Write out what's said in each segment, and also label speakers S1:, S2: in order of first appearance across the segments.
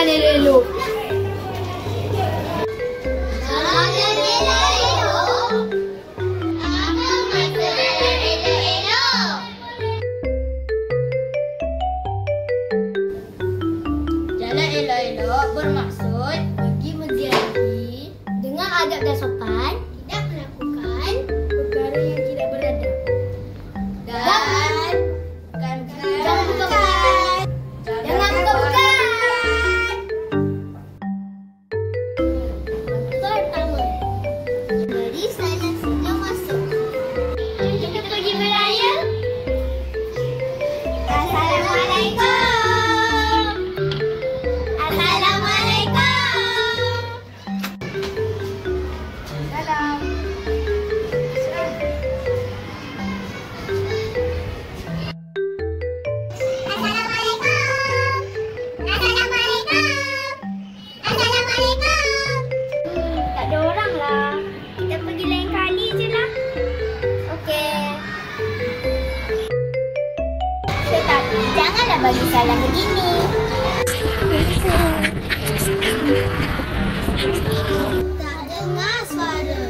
S1: jalan elok-elok.
S2: Jalan elok-elok bermaksud pergi menziarahi dengan adab dan sopan, tidak melakukan perkara yang tidak beradab, dan jangan bukan. Pertama, mari sana sini masuk. Kita pergi beraya. Assalamualaikum. Tak ada orang lah. Kita pergi lain kali je lah. Okey. Tetapi janganlah bagi salam begini. Tak dengar suara.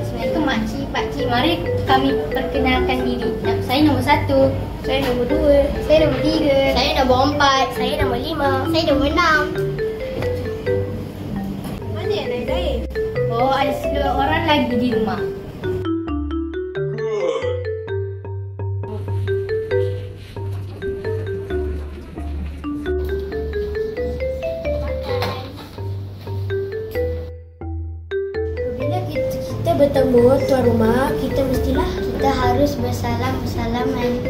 S2: Assalamualaikum makcik, pakcik. Mari kami perkenalkan diri. Saya nombor 1. Saya nombor 2. Saya nombor 3. Saya nombor 4. Saya nombor 5. Saya nombor 6.
S1: Mana yang lain-lain?
S2: Oh, ada 10 orang lagi di rumah.
S1: Bila kita bertemu tuan rumah, kita harus bersalaman.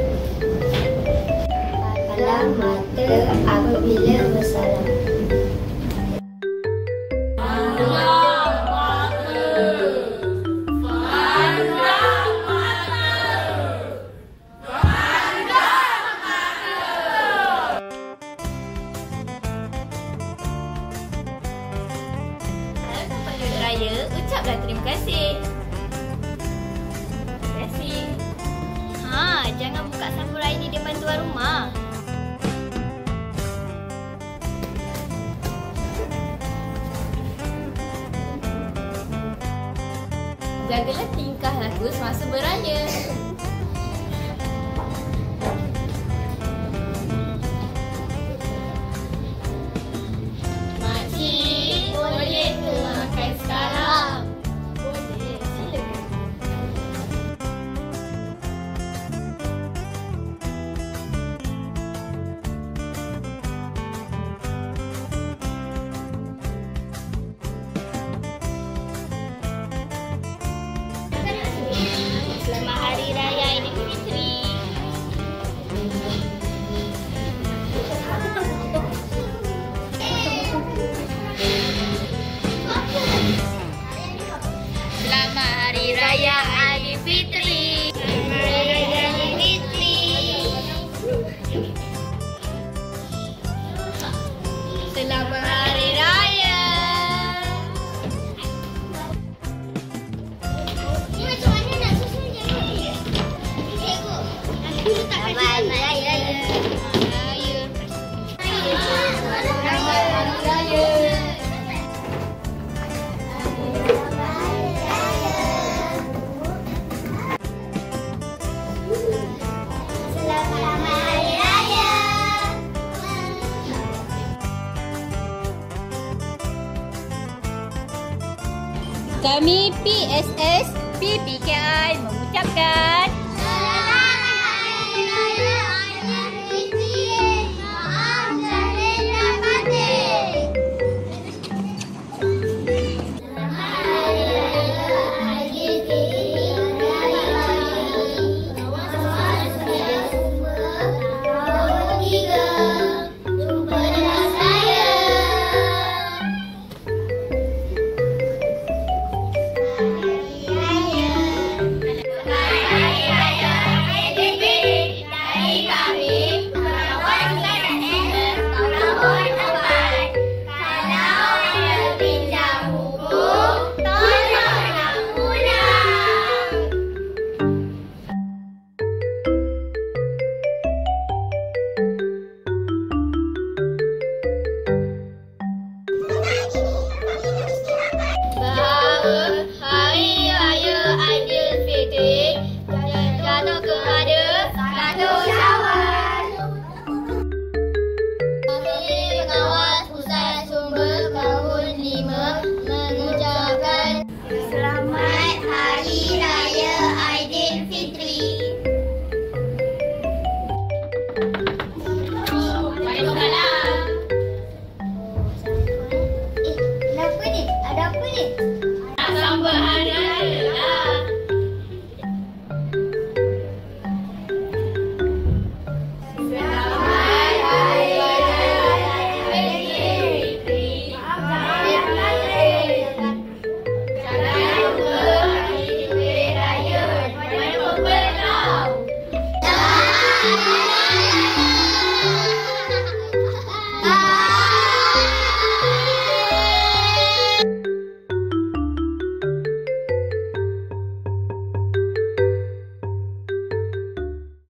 S1: Pandang mata apabila bersalam.
S2: Penduduk raya, ucaplah terima kasih. Terima kasih. Jangan buka samurai di depan tuan rumah. Jagalah tingkah laku semasa beraya. Makcik, boleh ke makan sekarang? Boleh, silakan. Selamat Hari Raya Aidilfitri. Selamat Hari Raya Aidilfitri. Selamat Hari Raya Aidilfitri. Selamat Hari Raya. Ni macam mana nak susunnya? Cikgu, nanti letakkan Selamat Hari Raya. Kami PSS PPKI mengucapkan